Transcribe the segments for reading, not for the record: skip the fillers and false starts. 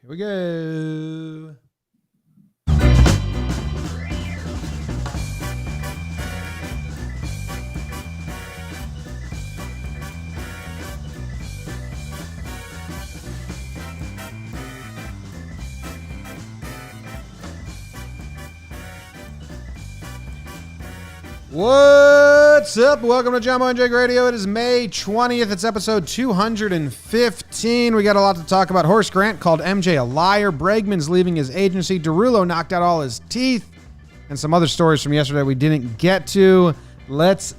Here we go. What's up? Welcome to John Boy and Jake Radio. It is May 20th. It's episode 215. We got a lot to talk about. Horace Grant called MJ a liar. Bregman's leaving his agency. Derulo knocked out all his teeth. And some other stories from yesterday we didn't get to. Let's...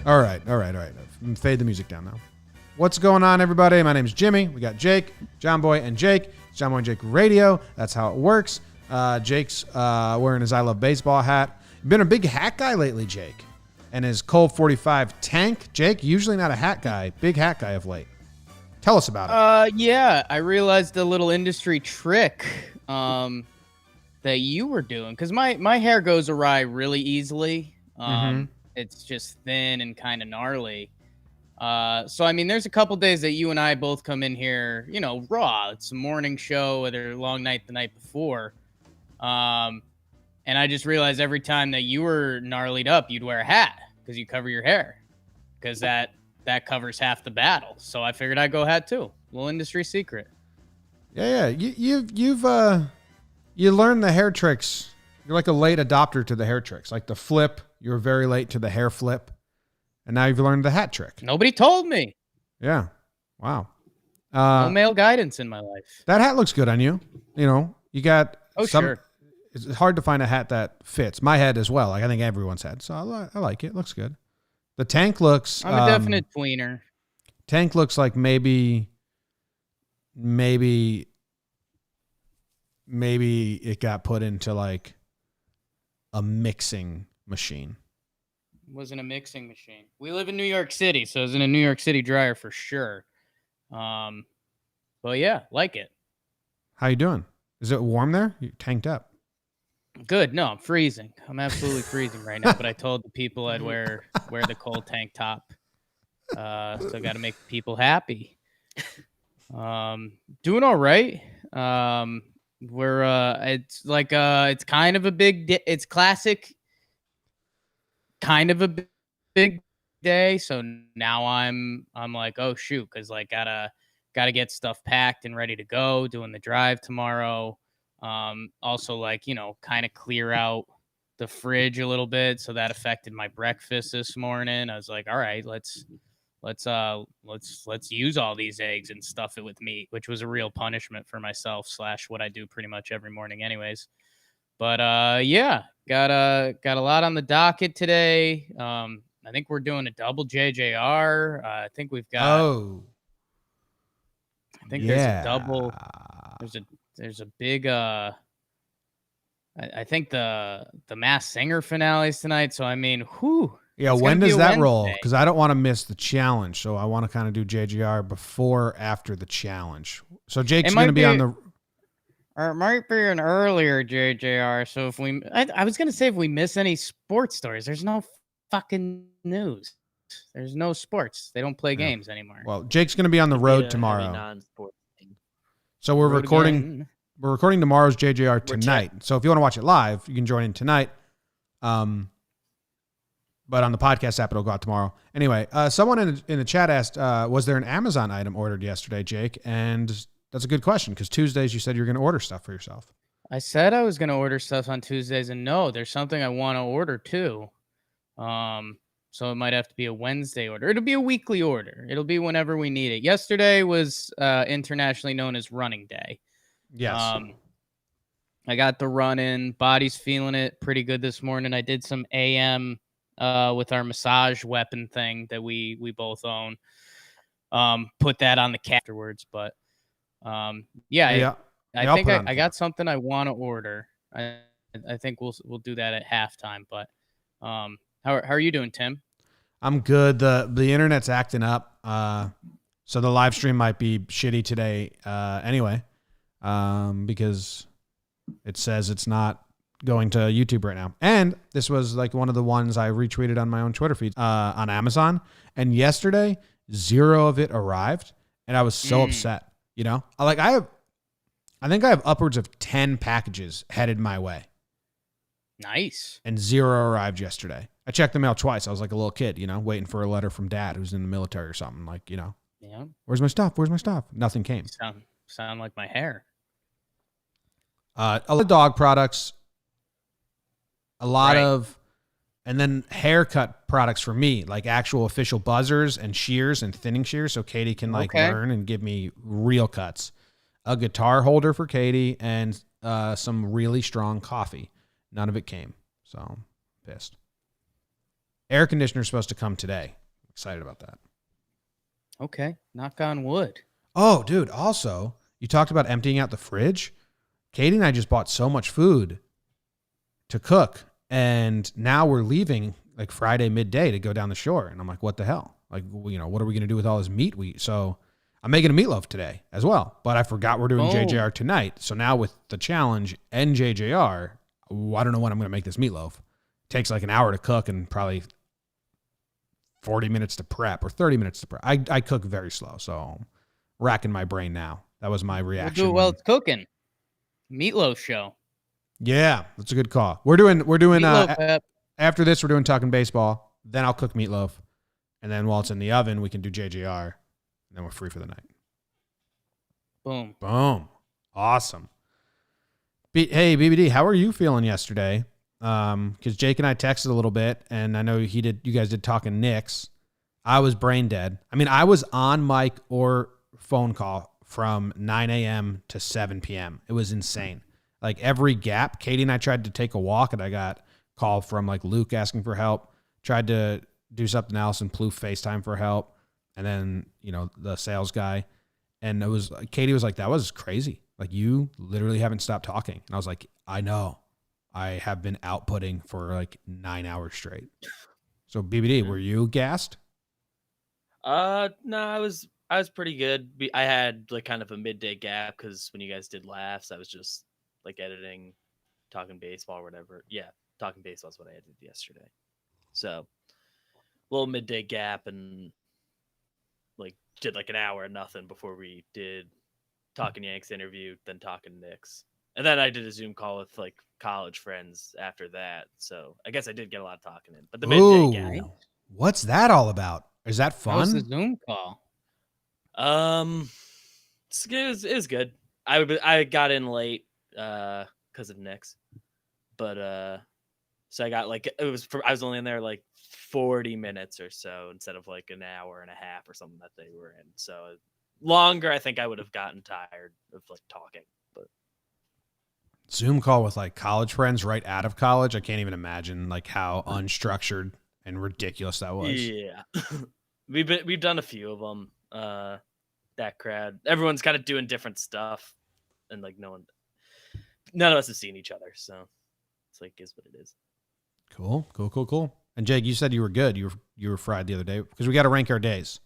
All right. Fade the music down now. What's going on, everybody? My name's Jimmy. We got Jake, John Boy, and Jake. It's John Boy and Jake Radio. That's how it works. Jake's wearing his I Love Baseball hat. Been a big hat guy lately, Jake. And his Colt 45 tank. Jake, usually not a hat guy. Big hat guy of late. Tell us about it. Yeah, I realized a little industry trick that you were doing. Because my hair goes awry really easily. It's just thin and kind of gnarly. So, I mean, there's a couple days that you and I both come in here, raw. It's a morning show, whether a long night the night before. And I just realized every time that you were gnarlied up, you'd wear a hat because you cover your hair. Because that covers half the battle. So I figured I'd go hat too. Little industry secret. Yeah. You've you learned the hair tricks. You're like a late adopter to the hair tricks, like the flip. You were very late to the hair flip, and now you've learned the hat trick. Nobody told me. Yeah. Wow. No male guidance in my life. That hat looks good on you. You got sure. It's hard to find a hat that fits. My head as well. Like I think everyone's head. So I like it. It looks good. The tank looks... I'm a definite tweener. Tank looks like maybe it got put into like a mixing machine. Wasn't a mixing machine. We live in New York City, so it was in a New York City dryer for sure. But yeah, like it. How you doing? Is it warm there? You tanked up. Good. No, I'm freezing. I'm absolutely freezing right now. But I told the people I'd wear the cold tank top. So I got to make people happy. Doing all right. It's kind of a big. It's classic. Kind of a big day, so now I'm like, oh shoot, because like gotta get stuff packed and ready to go, doing the drive tomorrow. Also like kind of clear out the fridge a little bit, so that affected my breakfast this morning. I was like, all right, let's use all these eggs and stuff it with meat, which was a real punishment for myself / what I do pretty much every morning anyways. But yeah, got a lot on the docket today. I think we're doing a double JJR. I think we've got. Oh. I think there's a double. There's a big. I think the Masked Singer finales tonight. So I mean, whew. Yeah, when does that roll? Because I don't want to miss the challenge, so I want to kind of do JJR before after the challenge. So Jake's going to be on the. Or it might be an earlier JJR. So if I was going to say if we miss any sports stories, there's no fucking news. There's no sports. They don't play games anymore. Well, Jake's going to be on the road tomorrow. Non-sport thing. So we're recording tomorrow's JJR tonight. So if you want to watch it live, you can join in tonight. But on the podcast app, it'll go out tomorrow. Anyway, someone in the chat asked, was there an Amazon item ordered yesterday, Jake? And that's a good question, because Tuesdays you said you're going to order stuff for yourself. I said I was going to order stuff on Tuesdays, and no, there's something I want to order too. So it might have to be a Wednesday order. It'll be a weekly order. It'll be whenever we need it. Yesterday was internationally known as running day. Yes. I got the run in. Body's feeling it pretty good this morning. I did some AM with our massage weapon thing that we both own. Put that on the cat afterwards, but I think I got something I want to order. I think we'll do that at halftime. But how are you doing, Tim? I'm good. The internet's acting up, so the live stream might be shitty today. Anyway, because it says it's not going to YouTube right now. And this was like one of the ones I retweeted on my own Twitter feed on Amazon. And yesterday, 0 of it arrived, and I was so upset. You know, I think I have upwards of 10 packages headed my way. Nice. And 0 arrived yesterday. I checked the mail twice. I was like a little kid, you know, waiting for a letter from dad who's in the military or something. Like, you know, yeah. Where's my stuff? Where's my stuff? Nothing came. Sound like my hair. A lot of dog products, and then haircut products for me, like actual official buzzers and shears and thinning shears, so Katie can learn and give me real cuts. A guitar holder for Katie and some really strong coffee. None of it came, so I'm pissed. Air conditioner is supposed to come today. Excited about that. Okay, knock on wood. Oh, dude, also, you talked about emptying out the fridge. Katie and I just bought so much food to cook, and now we're leaving like Friday midday to go down the shore. And I'm like, what the hell? Like, you know, what are we going to do with all this meat? So I'm making a meatloaf today as well, but I forgot we're doing JJR tonight. So now with the challenge and JJR, I don't know when I'm going to make this meatloaf. It takes like an hour to cook and probably 40 minutes to prep or 30 minutes to prep. I cook very slow, so I'm racking my brain now. That was my reaction. We'll do it while it's cooking. Meatloaf show. Yeah, that's a good call. We're doing after this, we're doing talking baseball. Then I'll cook meatloaf. And then while it's in the oven, we can do JJR. And then we're free for the night. Boom. Awesome. Hey, BBD, how are you feeling yesterday? Because Jake and I texted a little bit, and I know you guys did talking Knicks. I was brain dead. I mean, I was on mic or phone call from 9 a.m. to 7 p.m. It was insane. Like every gap, Katie and I tried to take a walk, and I got a call from like Luke asking for help. Tried to do something else, and Plouffe FaceTime for help. And then, you know, the sales guy. And it was, Katie was like, that was crazy. Like, you literally haven't stopped talking. And I was like, I know. I have been outputting for like 9 hours straight. So BBD, were you gassed? No, I was pretty good. I had like kind of a midday gap because when you guys did laughs, I was just like editing, talking baseball or whatever. Yeah, talking baseball is what I edited yesterday. So little midday gap, and like did like an hour of nothing before we did talking Yanks interview, then talking Knicks. And then I did a Zoom call with like college friends after that. So I guess I did get a lot of talking in. But the midday gap. What's that all about? Is that fun? How was the Zoom call? It was good. I got in late because of Knicks. But so I got like I was only in there like 40 minutes or so instead of like an hour and a half or something that they were in. So longer, I think I would have gotten tired of like talking. But Zoom call with like college friends right out of college. I can't even imagine like how unstructured and ridiculous that was. Yeah. we've done a few of them. That crowd, everyone's kind of doing different stuff, and like none of us have seen each other, so it's like is what it is. Cool. And Jake, you said you were good. You were fried the other day because we got to rank our days.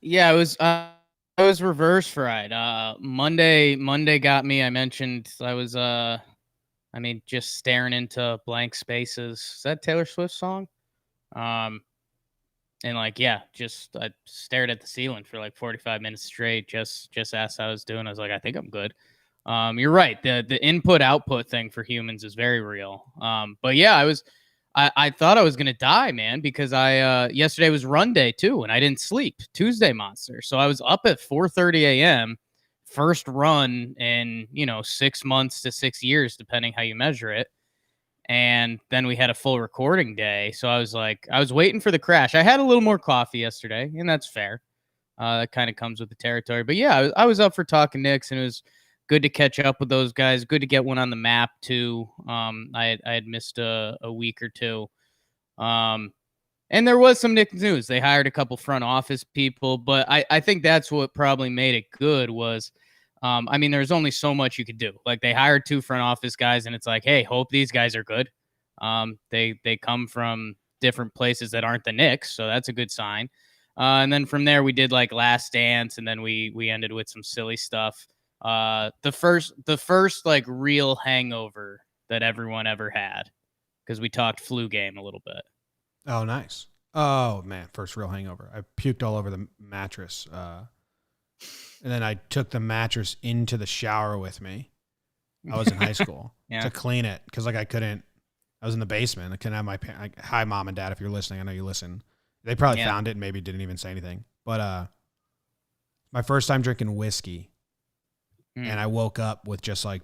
Yeah, I was reverse fried. Monday got me. I mentioned I was just staring into blank spaces. Is that Taylor Swift song? And like, yeah, I stared at the ceiling for like 45 minutes straight. Just asked how I was doing. I was like, I think I'm good. You're right. The input output thing for humans is very real. But yeah, I thought I was gonna die, man, because yesterday was run day too, and I didn't sleep. Tuesday monster. So I was up at 4:30 a.m. First run in 6 months to 6 years, depending how you measure it. And then we had a full recording day. So I was waiting for the crash. I had a little more coffee yesterday, and that's fair. That kind of comes with the territory. But yeah, I was up for talking Knicks, and it was good to catch up with those guys. Good to get one on the map too. I had missed a week or two. And there was some Knicks news. They hired a couple front office people, but I think that's what probably made it good was, there's only so much you could do. Like they hired 2 front office guys, and it's like, hey, hope these guys are good. They come from different places that aren't the Knicks, so that's a good sign. And then from there we did like Last Dance, and then we ended with some silly stuff. The first like real hangover that everyone ever had, because we talked flu game a little bit. Oh, nice. Oh man, first real hangover. I puked all over the mattress, and then I took the mattress into the shower with me. I was in high school to clean it because like I couldn't. I was in the basement. I couldn't have my parents. Hi, mom and dad, if you're listening. I know you listen. They probably found it and maybe didn't even say anything. But my first time drinking whiskey, and I woke up with just like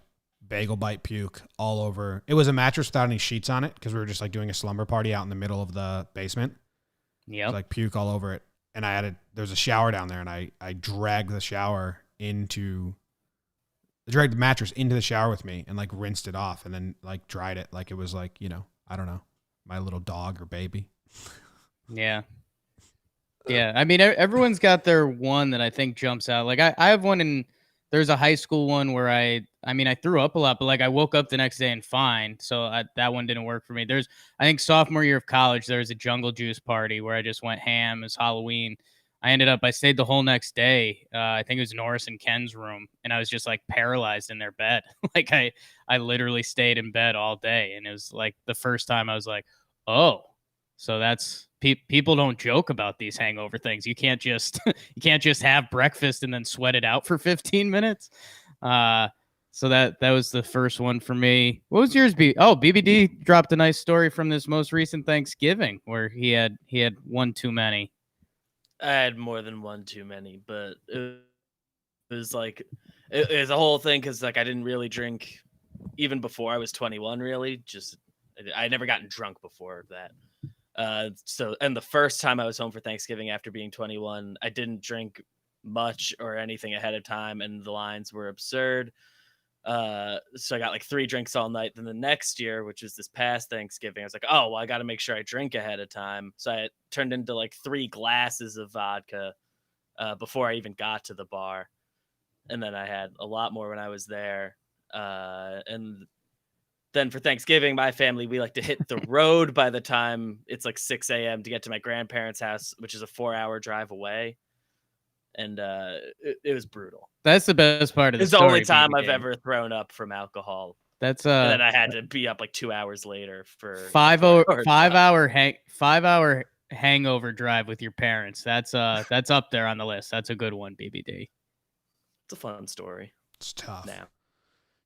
bagel bite puke all over. It was a mattress without any sheets on it because we were just like doing a slumber party out in the middle of the basement. Yeah, like puke all over it, and there's a shower down there, and I dragged the mattress into the shower with me and like rinsed it off and then like dried it like it was like, I don't know, my little dog or baby. Yeah. I mean, everyone's got their one that I think jumps out. Like I have one there's a high school one where I threw up a lot, but like I woke up the next day and fine. So that one didn't work for me. I think sophomore year of college, there was a Jungle Juice party where I just went ham. It was Halloween. I stayed the whole next day. I think it was Norris and Ken's room, and I was just like paralyzed in their bed. Like I literally stayed in bed all day, and it was like the first time I was like, oh, so that's people don't joke about these hangover things. You can't just have breakfast and then sweat it out for 15 minutes. So that was the first one for me. What was yours? BBD dropped a nice story from this most recent Thanksgiving where he had one too many. I had more than one too many, but it was like it was a whole thing because like I didn't really drink even before I was 21. Really, just I never gotten drunk before that. And the first time I was home for Thanksgiving after being 21, I didn't drink much or anything ahead of time, and the lines were absurd. So I got like 3 drinks all night. Then the next year, which was this past Thanksgiving, I was like, oh, well, I got to make sure I drink ahead of time. So I turned into like 3 glasses of vodka before I even got to the bar. And then I had a lot more when I was there. And then for Thanksgiving, my family, we like to hit the road by the time it's like 6 a.m. to get to my grandparents' house, which is a 4-hour drive away. And it was brutal. That's the best part of the story. It's the only time I've ever thrown up from alcohol. That's and then I had to be up like 2 hours later for 5-hour hangover drive with your parents. That's up there on the list. That's a good one, BBD. It's a fun story. It's tough. Now.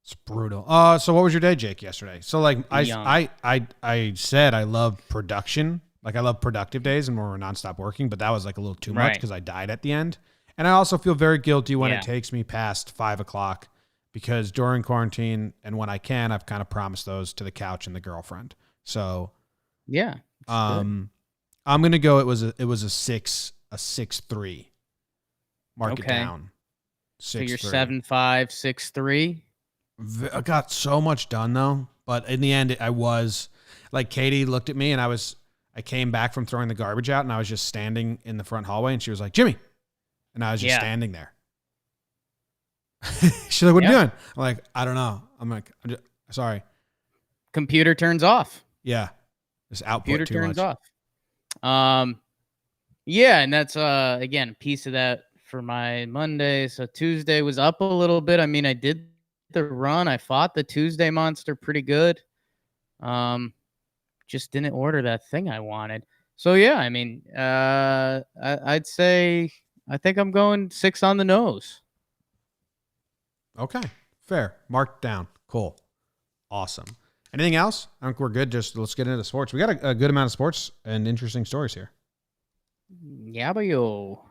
It's brutal. So what was your day, Jake, yesterday? So like I said I love production. Like I love productive days and when we're nonstop working, but that was like a little too much because I died at the end. And I also feel very guilty when it takes me past 5 o'clock because during quarantine and when I can, I've kind of promised those to the couch and the girlfriend. So I'm gonna go. It was a 6.3. Mark it down. 6'3". So you're 7'5", 6'3". I got so much done though, but in the end, I was like Katie looked at me and I came back from throwing the garbage out and I was just standing in the front hallway and she was like, Jimmy. And I was just standing there. She's like, what are you doing? I'm like, I don't know. I'm like, sorry. Computer turns off. Yeah. This output Computer too turns much. off. Yeah. And that's, again, a piece of that for my Monday. So Tuesday was up a little bit. I mean, I did the run. I fought the Tuesday monster pretty good. Just didn't order that thing I wanted. So yeah, I mean, I'd say I think I'm going 6 on the nose. Okay, fair. Marked down. Cool. Awesome. Anything else? I think we're good. Just let's get into sports. We got a good amount of sports and interesting stories here. Yeah, but yo.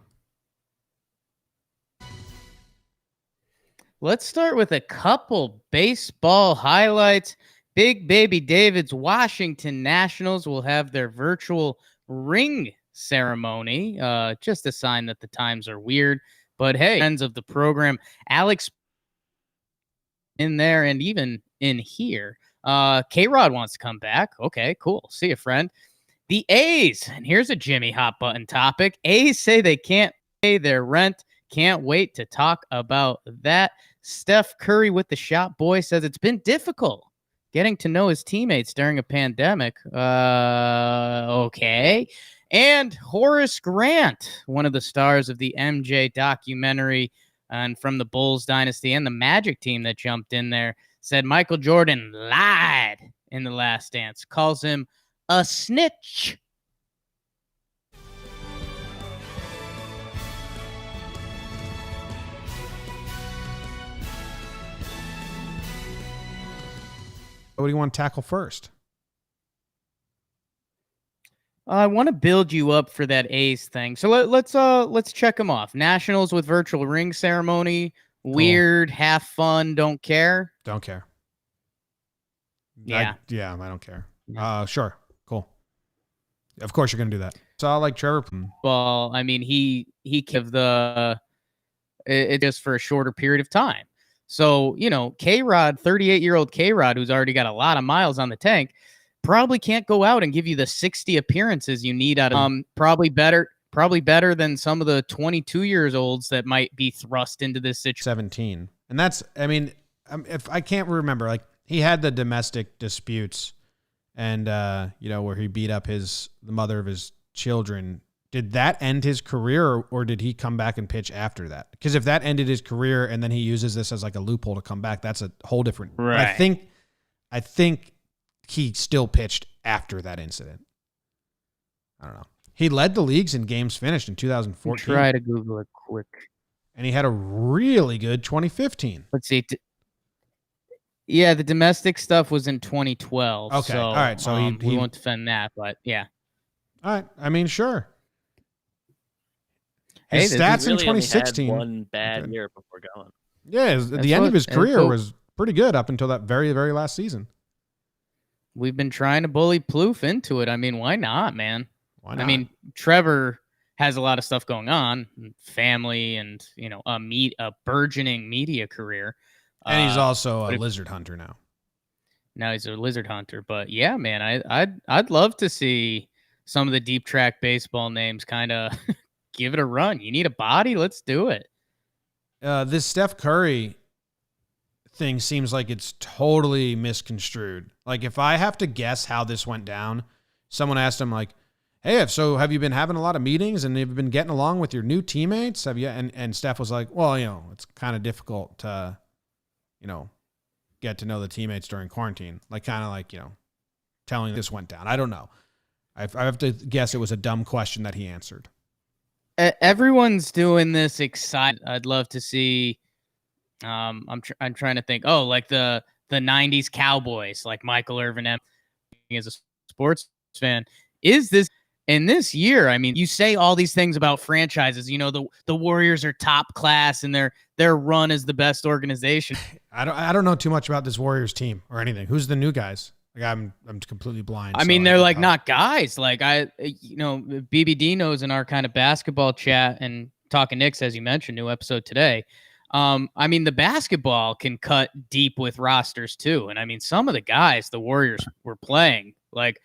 Let's start with a couple baseball highlights. Big Baby David's Washington Nationals will have their virtual ring ceremony. Just a sign that the times are weird. But hey, friends of the program, Alex in there and even in here. K-Rod wants to come back. Okay, cool. See you, friend. The A's, and here's a Jimmy hot button topic. A's say they can't pay their rent. Can't wait to talk about that. Steph Curry with the shot boy says it's been difficult getting to know his teammates during a pandemic. Okay. And Horace Grant, one of the stars of the MJ documentary, and from the Bulls dynasty and the Magic team that jumped in there, said Michael Jordan lied in The Last Dance, calls him a snitch. What do you want to tackle first? I want to build you up for that A's thing. So let's check them off. Nationals with virtual ring ceremony. Weird, cool. Half fun, don't care. Don't care. Yeah. I don't care. Sure. Cool. Of course you're going to do that. So I like Trevor. Well, I mean, he gave it just for a shorter period of time. So, K-Rod, 38-year-old K-Rod, who's already got a lot of miles on the tank, probably can't go out and give you the 60 appearances you need out of probably better than some of the 22 years olds that might be thrust into this situation. 17. And that's, I mean, if I can't remember, like he had the domestic disputes and, where he beat up the mother of his children. Did that end his career or did he come back and pitch after that? Because if that ended his career and then he uses this as like a loophole to come back, that's a whole different. Right. I think he still pitched after that incident. I don't know. He led the leagues in games finished in 2014. Try to Google it quick. And he had a really good 2015. Let's see. Yeah, the domestic stuff was in 2012. Okay. So, all right. So we won't defend that, but yeah. All right. I mean, sure. His stats really in 2016. Only had one bad year before going. Yeah, the end of his career was pretty good up until that very, very last season. We've been trying to bully Plouffe into it. I mean, why not, man? Why not? I mean, Trevor has a lot of stuff going on, family, and a burgeoning media career. And he's also a lizard hunter now. Now he's a lizard hunter, but yeah, man, I'd love to see some of the deep track baseball names kind of give it a run. You need a body? Let's do it. This Steph Curry thing seems like it's totally misconstrued. Like if I have to guess how this went down, someone asked him like, "Hey, have you been having a lot of meetings and have you been getting along with your new teammates? Have you?" And Steph was like, "Well, it's kind of difficult to, get to know the teammates during quarantine." Like kind of like, telling this went down. I don't know. I have to guess it was a dumb question that he answered. Everyone's doing this excited. I'd love to see. I'm trying to think. Oh, like the 90s Cowboys, like Michael Irvin as a sports fan. Is this in this year? I mean, you say all these things about franchises. The Warriors are top class and their run is the best organization. I don't know too much about this Warriors team or anything. Who's the new guys? Like I'm completely blind. I mean, they're like not guys. Like BBD knows in our kind of basketball chat and talking Knicks, as you mentioned, new episode today. I mean, the basketball can cut deep with rosters too. And I mean, some of the guys the Warriors were playing, like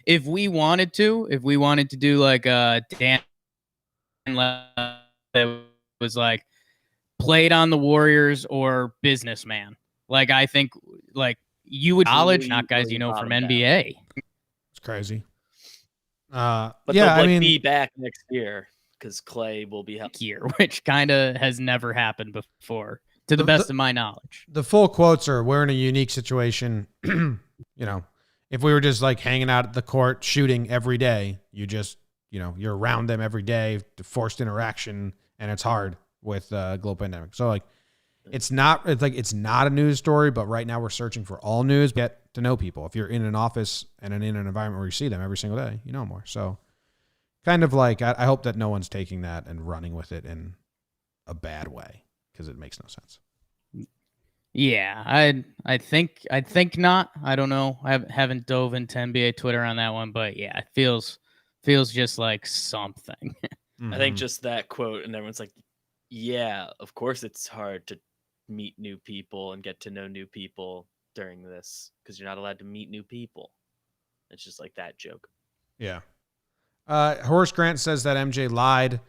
if we wanted to do like a Dan that was like played on the Warriors or businessman. Like I think like you would college, not guys from NBA. It's crazy. But they'll be back next year because Clay will be here, which kind of has never happened before, to the best of my knowledge. The full quotes are, "We're in a unique situation." If we were just like hanging out at the court shooting every day, you just you're around them every day, forced interaction, and it's hard with global pandemic. So like. It's not a news story, but right now we're searching for all news. Get to know people. If you're in an office and in an environment where you see them every single day, you know more. So kind of like, I hope that no one's taking that and running with it in a bad way because it makes no sense. Yeah, I think not. I don't know. I haven't dove into NBA Twitter on that one, but yeah, it feels just like something. I think just that quote and everyone's like, yeah, of course it's hard to meet new people and get to know new people during this because you're not allowed to meet new people. It's just like that joke. Yeah. Horace Grant says that MJ lied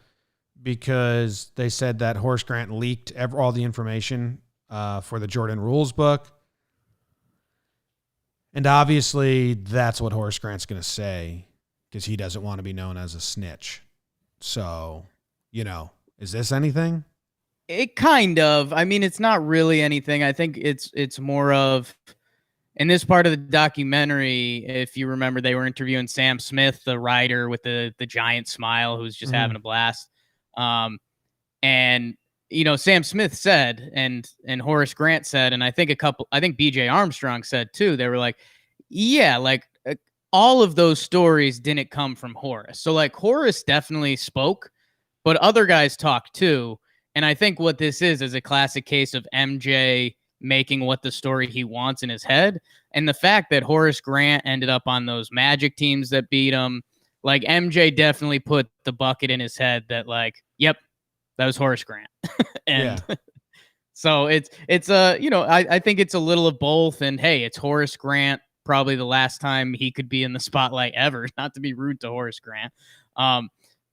because they said that Horace Grant leaked all the information for the Jordan Rules book. And obviously that's what Horace Grant's going to say because he doesn't want to be known as a snitch. So, is this anything? It kind of. I mean, it's not really anything. I think it's more of in this part of the documentary. If you remember, they were interviewing Sam Smith, the writer with the giant smile, who's just having a blast. And Sam Smith said, and Horace Grant said, and I think BJ Armstrong said too. They were like, yeah, like all of those stories didn't come from Horace. So like Horace definitely spoke, but other guys talked too. And I think what this is a classic case of MJ making what the story he wants in his head. And the fact that Horace Grant ended up on those Magic teams that beat him, like MJ definitely put the bucket in his head that like, yep, that was Horace Grant. And so it's I think it's a little of both. And hey, it's Horace Grant, probably the last time he could be in the spotlight ever, not to be rude to Horace Grant.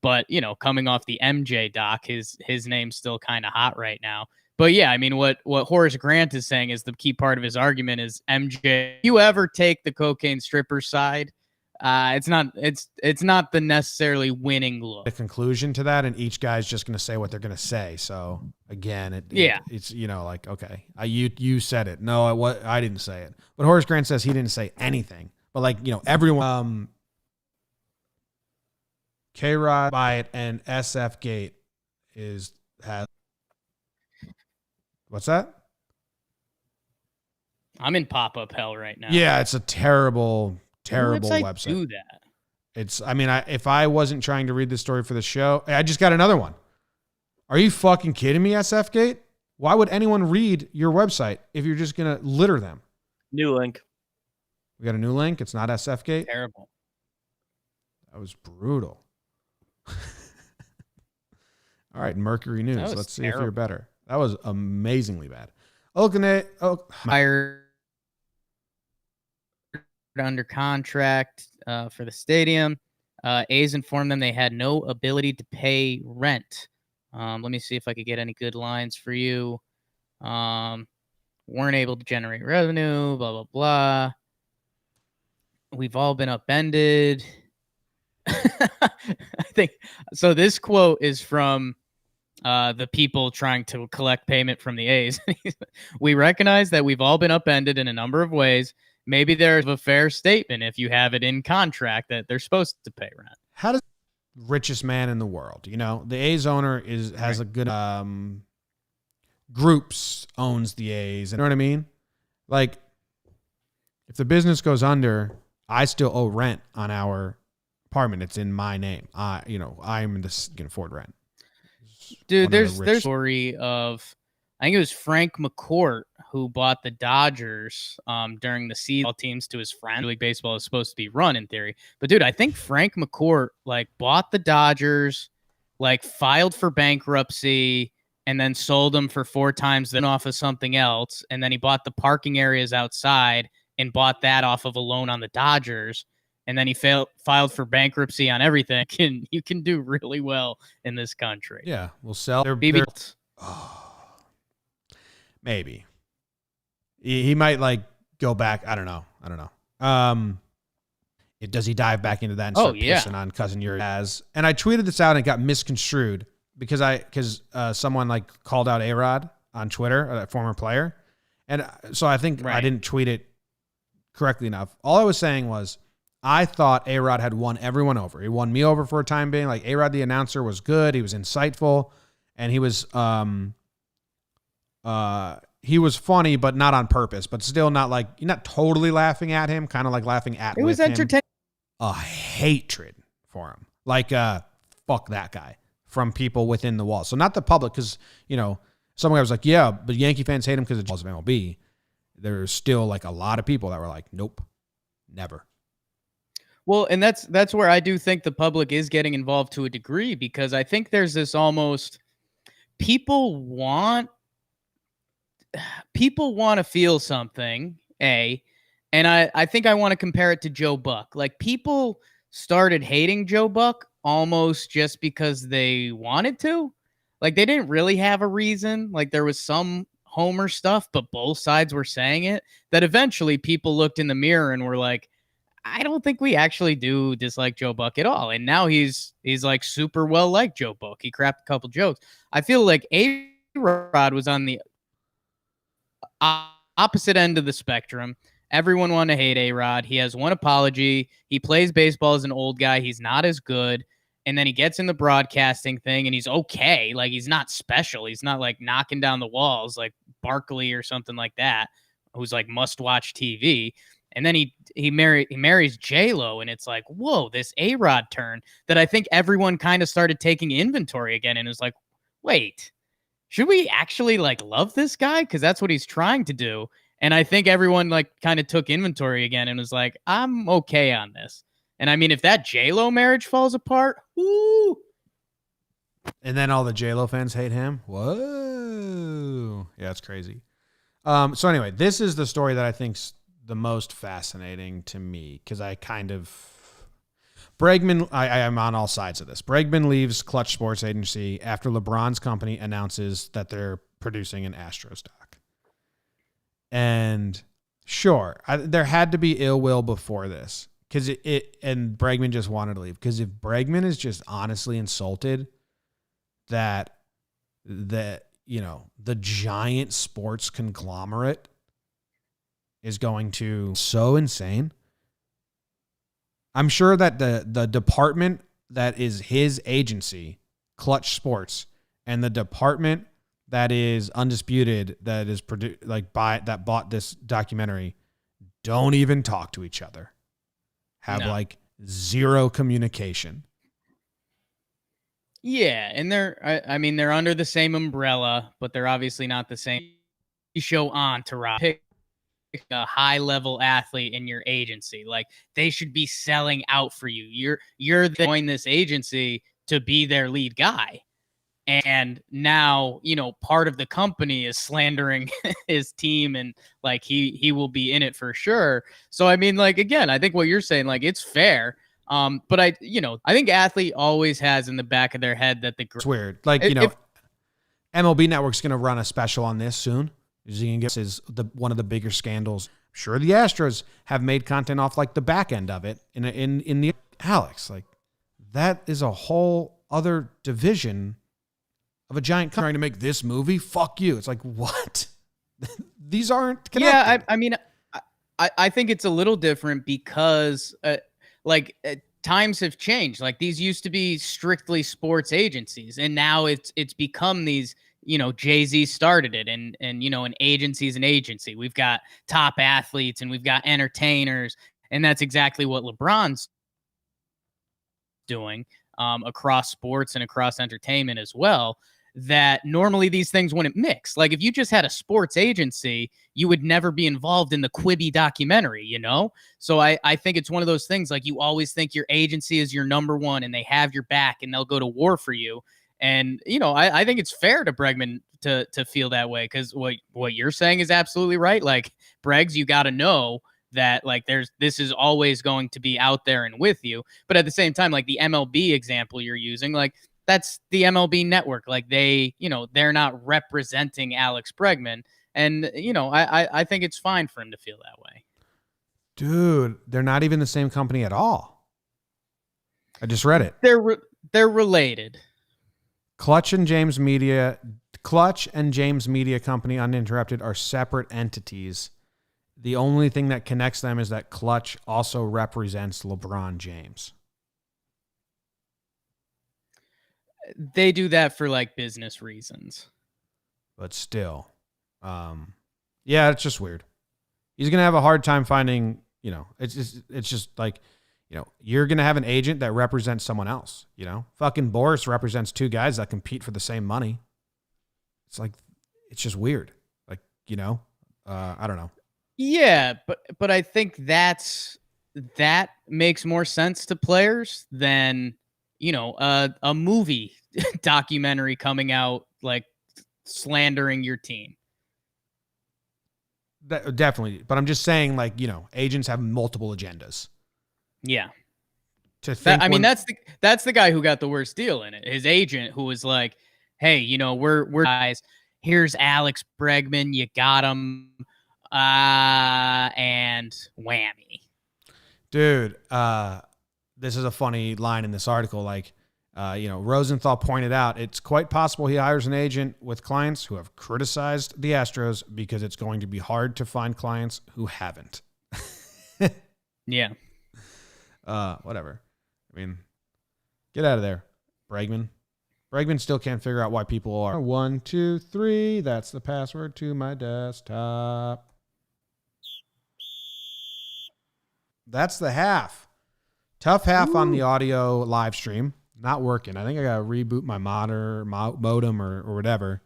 But coming off the MJ doc, his name's still kind of hot right now. But yeah, I mean, what Horace Grant is saying is the key part of his argument is MJ. If you ever take the cocaine stripper side, it's not the necessarily winning look. The conclusion to that, and each guy's just going to say what they're going to say. So again, it's like, okay, you said it. No, I didn't say it. But Horace Grant says he didn't say anything. But like everyone. K-Rod by it and SF Gate has what's that? I'm in pop-up hell right now. Yeah, it's a terrible website. Do that. It's if I wasn't trying to read the story for the show, I just got another one. Are you fucking kidding me, SF Gate? Why would anyone read your website if you're just gonna litter them? New link. We got a new link. It's not SF Gate. Terrible. That was brutal. All right, Mercury News. Let's see if you're better. That was amazingly bad. Hired under contract for the stadium. A's informed them they had no ability to pay rent. Let me see if I could get any good lines for you. Weren't able to generate revenue, blah, blah, blah. We've all been upended. I think so. This quote is from the people trying to collect payment from the A's. We recognize that we've all been upended in a number of ways. Maybe there's a fair statement if you have it in contract that they're supposed to pay rent. How does richest man in the world? The A's owner has a good groups owns the A's. You know what I mean? Like if the business goes under, I still owe rent on our apartment. It's in my name. I'm this can afford rent. Dude, there's a story of I think it was Frank McCourt who bought the Dodgers during the season teams to his friend. League Baseball is supposed to be run in theory. But dude, I think Frank McCourt bought the Dodgers, filed for bankruptcy, and then sold them for 4 times then off of something else. And then he bought the parking areas outside and bought that off of a loan on the Dodgers. And then he filed for bankruptcy on everything. You can do really well in this country. Yeah, we'll sell their maybe. He might go back. I don't know. Does he dive back into that and start pissing on Cousin Yuri? And I tweeted this out and it got misconstrued because someone called out A-Rod on Twitter, a former player. And so I think I didn't tweet it correctly enough. All I was saying was, I thought A-Rod had won everyone over. He won me over for a time being. A-Rod, the announcer, was good. He was insightful, and he was funny, but not on purpose. But still not you're not totally laughing at him, kind of laughing at him. It was entertaining. A hatred for him, fuck that guy from people within the walls. So not the public, because some guy was like, yeah, but Yankee fans hate him because of the balls of MLB. There's still a lot of people that were like, nope, never. Well, and that's where I do think the public is getting involved to a degree, because I think there's this almost people want to feel something, and I think I want to compare it to Joe Buck. People started hating Joe Buck almost just because they wanted to. They didn't really have a reason. There was some Homer stuff, but both sides were saying it, that eventually people looked in the mirror and were like, I don't think we actually do dislike Joe Buck at all. And now he's super well liked Joe Buck. He cracked a couple jokes. I feel like A-Rod was on the opposite end of the spectrum. Everyone wanted to hate A-Rod. He has one apology. He plays baseball as an old guy. He's not as good. And then he gets in the broadcasting thing and he's okay. Like, he's not special. He's not like knocking down the walls like Barkley or something like that, who's like must-watch TV. And then he marries J-Lo, and it's like, whoa, this A-Rod turn that I think everyone kind of started taking inventory again, and it was like, wait, should we actually like love this guy? Because that's what he's trying to do. And I think everyone like kind of took inventory again and was like, I'm okay on this. And I mean, if that J-Lo marriage falls apart, whoo. And then all the J-Lo fans hate him. Whoa. Yeah, it's crazy. So anyway, this is the story that I think's the most fascinating to me, because I kind of Bregman, I am on all sides of this. Bregman leaves Clutch Sports Agency after LeBron's company announces that they're producing an Astros doc. And sure, there had to be ill will before this, because and Bregman just wanted to leave. Because if Bregman is just honestly insulted that the giant sports conglomerate is going to so insane, I'm sure that the department that is his agency, Clutch Sports, and the department that is Undisputed, that is that bought this documentary, don't even talk to each other. Have like zero communication. Yeah, and they're under the same umbrella, but they're obviously not the same. You show Entourage, pick a high-level athlete in your agency. Like, they should be selling out for you. You're joining this agency to be their lead guy. And now, part of the company is slandering his team, and like he will be in it for sure. So I mean, like, again, I think what you're saying, like, it's fair. But I think athlete always has in the back of their head that it's weird. Like, MLB Network's going to run a special on this soon. This is one of the bigger scandals. I'm sure the Astros have made content off like the back end of it in the Alex. Like, that is a whole other division of a giant company trying to make this movie. Fuck you. It's like, what? These aren't connected. Yeah, I mean, I think it's a little different because times have changed. Like, these used to be strictly sports agencies, and now it's become these. Jay-Z started it, and an agency is an agency. We've got top athletes and we've got entertainers, and that's exactly what LeBron's doing across sports and across entertainment as well. That normally these things wouldn't mix. Like, if you just had a sports agency, you would never be involved in the Quibi documentary, So I think it's one of those things, like, you always think your agency is your number one and they have your back and they'll go to war for you. And, I think it's fair to Bregman to feel that way, because what you're saying is absolutely right. Like, Bregs, you got to know that, like, this is always going to be out there and with you. But at the same time, like the MLB example you're using, like, that's the MLB network. Like, they're not representing Alex Bregman. And, I think it's fine for him to feel that way. Dude, they're not even the same company at all. I just read it. They're related. Clutch and James Media Company Uninterrupted are separate entities. The only thing that connects them is that Clutch also represents LeBron James. They do that for like business reasons. But still, yeah, it's just weird. He's going to have a hard time finding, it's just like, you're going to have an agent that represents someone else, Fucking Boris represents two guys that compete for the same money. It's like, it's just weird. Like, I don't know. Yeah, but I think that makes more sense to players than, a movie documentary coming out, like, slandering your team. Definitely. But I'm just saying, like, agents have multiple agendas. Yeah. That's the guy who got the worst deal in it. His agent, who was like, "Hey, we're guys. Here's Alex Bregman. You got him." And whammy. Dude, this is a funny line in this article. Like, Rosenthal pointed out it's quite possible he hires an agent with clients who have criticized the Astros because it's going to be hard to find clients who haven't. Yeah. Whatever. I mean, get out of there, Bregman. Bregman still can't figure out why people are 1, 2, 3. That's the password to my desktop. That's the half. Tough half on the audio live stream. Not working. I think I got to reboot my modem or whatever.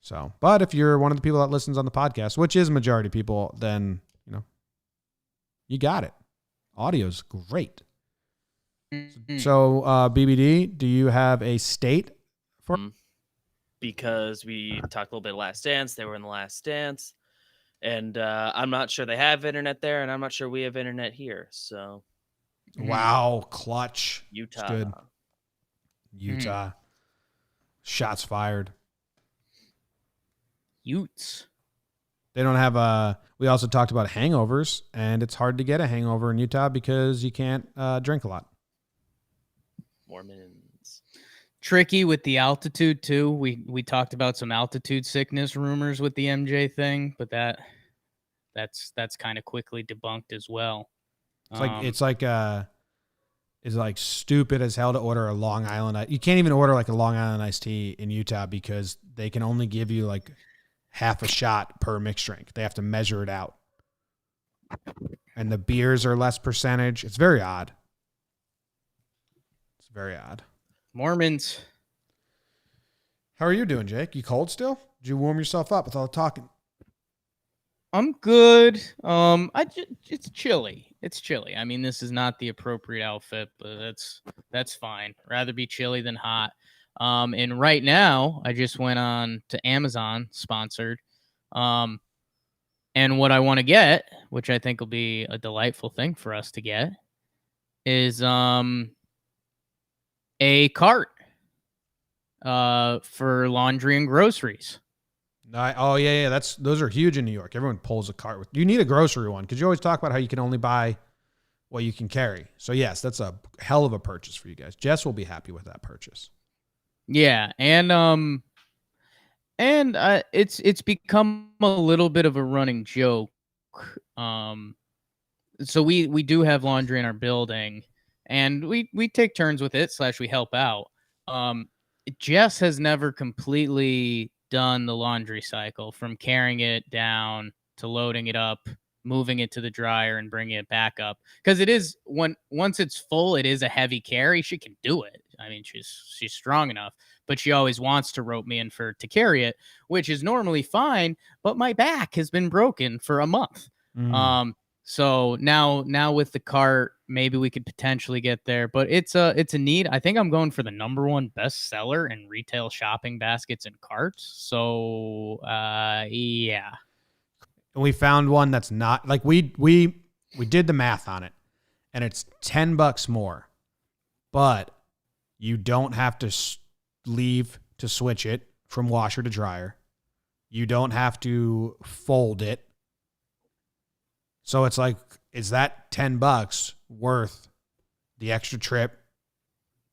So, but if you're one of the people that listens on the podcast, which is majority of people, then, you got it. Audio's great. Mm-hmm. So, BBD, do you have a state for? Because we talked a little bit of Last Dance. They were in the Last Dance. And I'm not sure they have internet there, and I'm not sure we have internet here. So, wow, clutch. Utah. It's good. Utah. Shots fired. Utes. They don't have we also talked about hangovers, and it's hard to get a hangover in Utah because you can't drink a lot. Mormons. Tricky with the altitude too. We talked about some altitude sickness rumors with the MJ thing, but that's kind of quickly debunked as well. It's like stupid as hell to order a Long Island. You can't even order like a Long Island iced tea in Utah because they can only give you like half a shot per mixed drink. They have to measure it out. And the beers are less percentage. It's very odd. It's very odd. Mormons. How are you doing, Jake? You cold still? Did you warm yourself up with all the talking? I'm good. It's chilly. It's chilly. I mean, this is not the appropriate outfit, but that's fine. Rather be chilly than hot. And right now, I just went on to Amazon, sponsored. And what I want to get, which I think will be a delightful thing for us to get, is a cart for laundry and groceries. Yeah. Those are huge in New York. Everyone pulls a cart with. You need a grocery one because you always talk about how you can only buy what you can carry. So yes, that's a hell of a purchase for you guys. Jess will be happy with that purchase. Yeah, and it's become a little bit of a running joke. So we do have laundry in our building, and we take turns with it / we help out. Jess has never completely done the laundry cycle from carrying it down to loading it up, moving it to the dryer and bringing it back up. Because it is once it's full, it is a heavy carry. She can do it. I mean, she's strong enough, but she always wants to rope me in to carry it, which is normally fine. But my back has been broken for a month. So now with the cart, maybe we could potentially get there, but it's a need. I think I'm going for the #1 bestseller in retail shopping baskets and carts. So, yeah. And we found one that's not like we did the math on it, and it's $10 more, but you don't have to leave to switch it from washer to dryer. You don't have to fold it. So it's like, is that $10 worth the extra trip?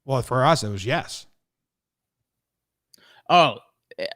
Well, for us, it was yes. Oh,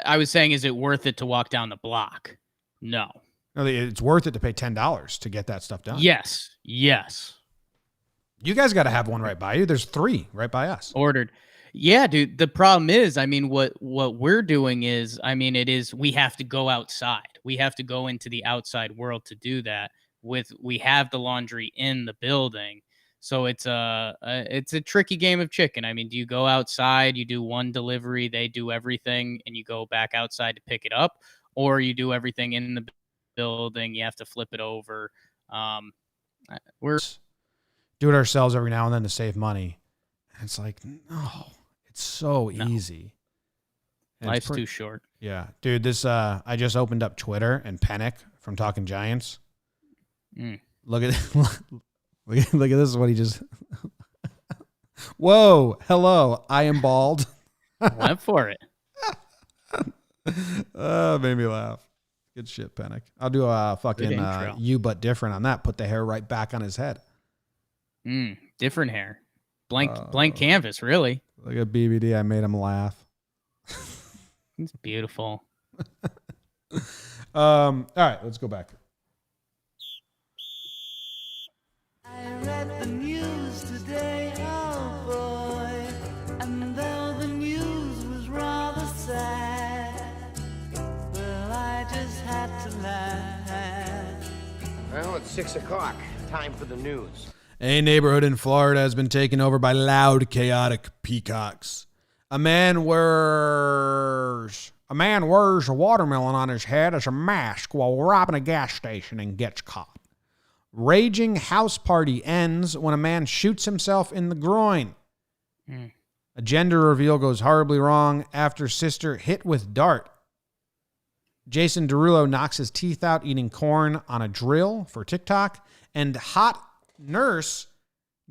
I was saying, is it worth it to walk down the block? No. No, it's worth it to pay $10 to get that stuff done. Yes. You guys got to have one right by you. There's 3 right by us. Ordered. Yeah, dude. The problem is, I mean, what we're doing is, I mean, we have to go outside. We have to go into the outside world to do that. We have the laundry in the building, so it's a tricky game of chicken. I mean, do you go outside, you do one delivery, they do everything, and you go back outside to pick it up, or you do everything in the building, you have to flip it over. We're do it ourselves every now and then to save money. And it's like, no, it's so easy. And life's too short. Yeah, dude. This I just opened up Twitter and Panic from Talking Giants. Look at this. Look at this. What he just. Whoa! Hello, I am bald. Went for it. Made me laugh. Good shit, Panic. I'll do a fucking you but different on that. Put the hair right back on his head. Different hair. Blank canvas, really. Look at BBD. I made him laugh. It's beautiful. All right, let's go back. I read the news today, oh boy, and though the news was rather sad, well, I just had to laugh. Well, it's 6 o'clock. Time for the news. A neighborhood in Florida has been taken over by loud, chaotic peacocks. A man wears a watermelon on his head as a mask while robbing a gas station and gets caught. Raging house party ends when a man shoots himself in the groin. A gender reveal goes horribly wrong after sister hit with dart. Jason Derulo knocks his teeth out eating corn on a drill for TikTok. And hot nurse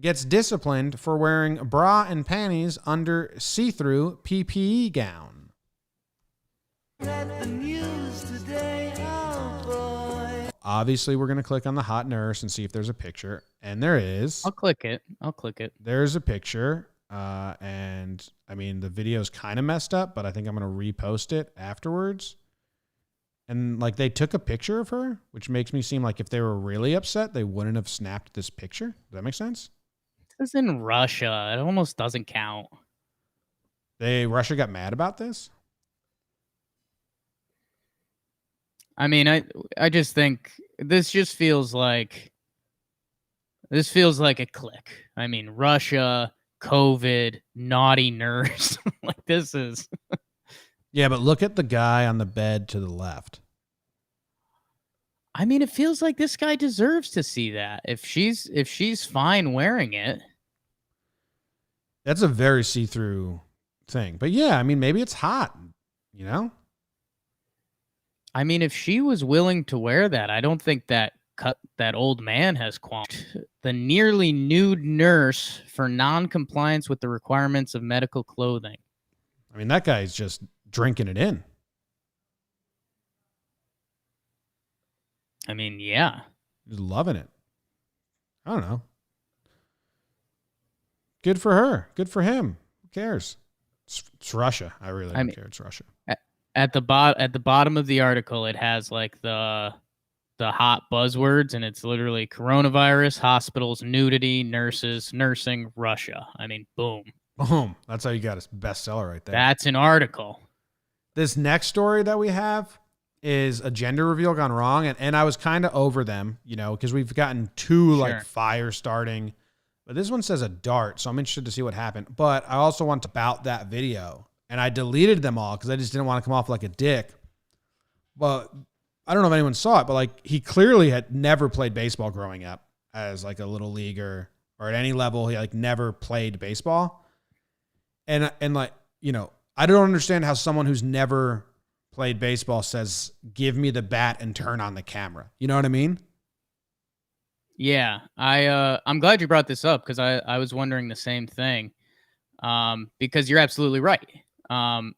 gets disciplined for wearing a bra and panties under see-through PPE gown. Read the news today, oh boy. Obviously, we're going to click on the hot nurse and see if there's a picture. And there is. I'll click it. There's a picture. And I mean, the video's kind of messed up, but I think I'm going to repost it afterwards. And like they took a picture of her, which makes me seem like if they were really upset, they wouldn't have snapped this picture. Does that make sense? This is in Russia. It almost doesn't count. Russia got mad about this? I mean, I just think this just feels like a click. I mean, Russia, COVID, naughty nurse. Like this is. Yeah, but look at the guy on the bed to the left. I mean, it feels like this guy deserves to see that. If she's fine wearing it. That's a very see-through thing. But yeah, I mean, maybe it's hot, you know? I mean, if she was willing to wear that, I don't think that old man has qualms. The nearly nude nurse for non-compliance with the requirements of medical clothing. I mean, that guy's just drinking it in. I mean, yeah. He's loving it. I don't know. Good for her. Good for him. Who cares? It's Russia. I really don't care. It's Russia. At the bottom of the article, it has like the hot buzzwords, and it's literally coronavirus, hospitals, nudity, nurses, nursing, Russia. I mean, boom. Boom. That's how you got a bestseller right there. That's an article. This next story that we have is a gender reveal gone wrong. And I was kind of over them, you know, because we've gotten two like fire starting. But this one says a dart. So I'm interested to see what happened. But I also want to about that video. And I deleted them all because I just didn't want to come off like a dick. But I don't know if anyone saw it, but like he clearly had never played baseball growing up as like a little leaguer or at any level. He like never played baseball. And like, you know, I don't understand how someone who's never played baseball says, give me the bat and turn on the camera. You know what I mean? Yeah. I'm glad you brought this up because I was wondering the same thing. Because you're absolutely right. And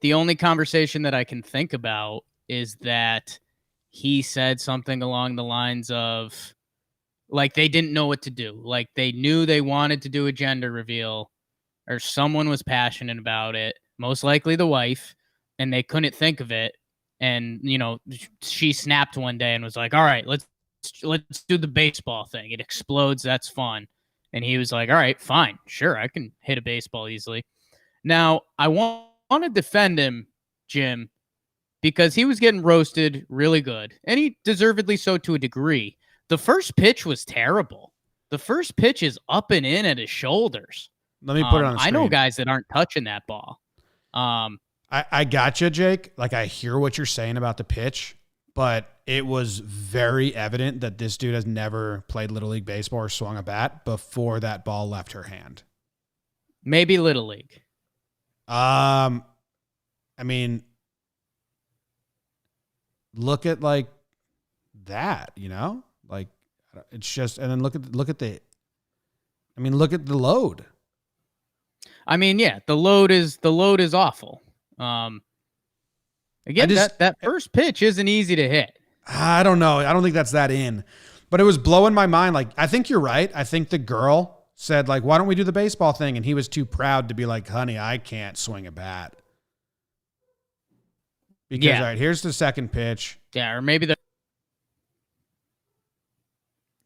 the only conversation that I can think about is that he said something along the lines of like, they didn't know what to do. Like they knew they wanted to do a gender reveal or someone was passionate about it, most likely the wife, and they couldn't think of it. And, you know, she snapped one day and was like, all right, let's do the baseball thing. It explodes. That's fun. And he was like, all right, fine. Sure. I can hit a baseball easily. Now I want to defend him, Jim, because he was getting roasted really good and he deservedly so to a degree. The first pitch was terrible. The first pitch is up and in at his shoulders. Let me put it on the screen. I know guys that aren't touching that ball. I got you, Jake. Like, I hear what you're saying about the pitch, but it was very evident that this dude has never played Little League baseball or swung a bat before that ball left her hand. Maybe Little League. I mean, look at like that, you know, like it's just, and then look at the load. I mean, yeah, the load is awful. Again, that first pitch isn't easy to hit. I don't know. I don't think that's that in, but it was blowing my mind. Like, I think you're right. I think the girl said like, why don't we do the baseball thing? And he was too proud to be like, honey, I can't swing a bat. Because, all right, here's the second pitch. Yeah, or maybe the.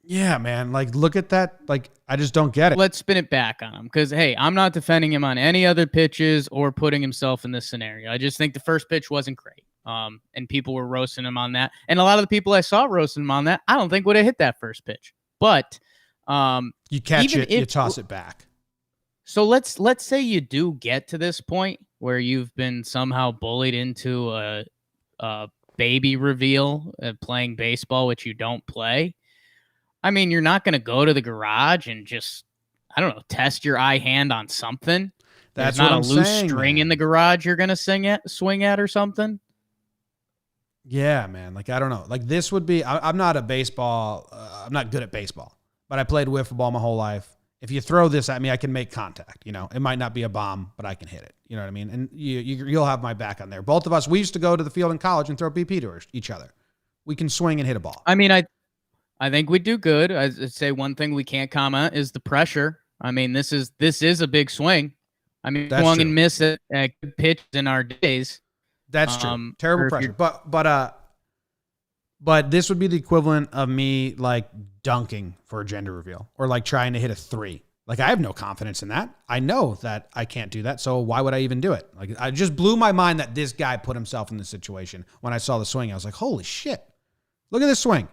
Yeah, man. Like, look at that. Like, I just don't get it. Let's spin it back on him because, hey, I'm not defending him on any other pitches or putting himself in this scenario. I just think the first pitch wasn't great. And people were roasting him on that. And a lot of the people I saw roasting him on that, I don't think would have hit that first pitch. But you catch it, you toss it back. So let's say you do get to this point where you've been somehow bullied into a baby reveal playing baseball, which you don't play. I mean, you're not going to go to the garage and just, I don't know, test your eye hand on something. That's There's not what a I'm loose saying, string man. in the garage you're going to swing at or something. Yeah, man. Like, I don't know. Like, this would be, I'm not a baseball, I'm not good at baseball, but I played wiffle ball my whole life. If you throw this at me, I can make contact. You know, it might not be a bomb, but I can hit it. You know what I mean? And you'll have my back on there. Both of us, we used to go to the field in college and throw BP to each other. We can swing and hit a ball. I mean, I think we do good. I'd say one thing we can't comment is the pressure. I mean, this is a big swing. I mean, That's swung true. and missed at good pitch in our days. That's true. Terrible pressure. But this would be the equivalent of me like dunking for a gender reveal or like trying to hit a 3. Like, I have no confidence in that. I know that I can't do that. So why would I even do it? Like, I just blew my mind that this guy put himself in this situation. When I saw the swing, I was like, holy shit, look at this swing.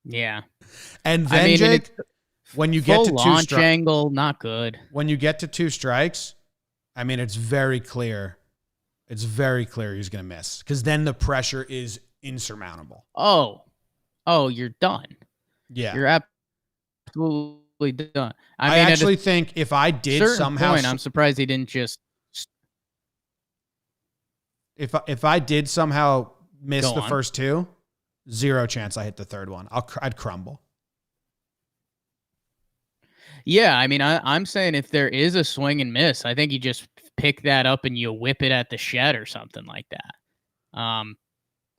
Yeah. And then, Jake, when you get to full two launch strikes, angle, not good. when you get to 2 strikes, I mean, it's very clear. It's very clear he's going to miss because then the pressure is insurmountable. Oh, you're done. Yeah. You're absolutely done. I mean, actually think if I did certain somehow, point, I'm surprised he didn't just if I did somehow miss Go the on. first 2, 0 chance I hit the third one. I'd crumble. Yeah, I mean, I'm saying if there is a swing and miss, I think you just pick that up and you whip it at the shed or something like that.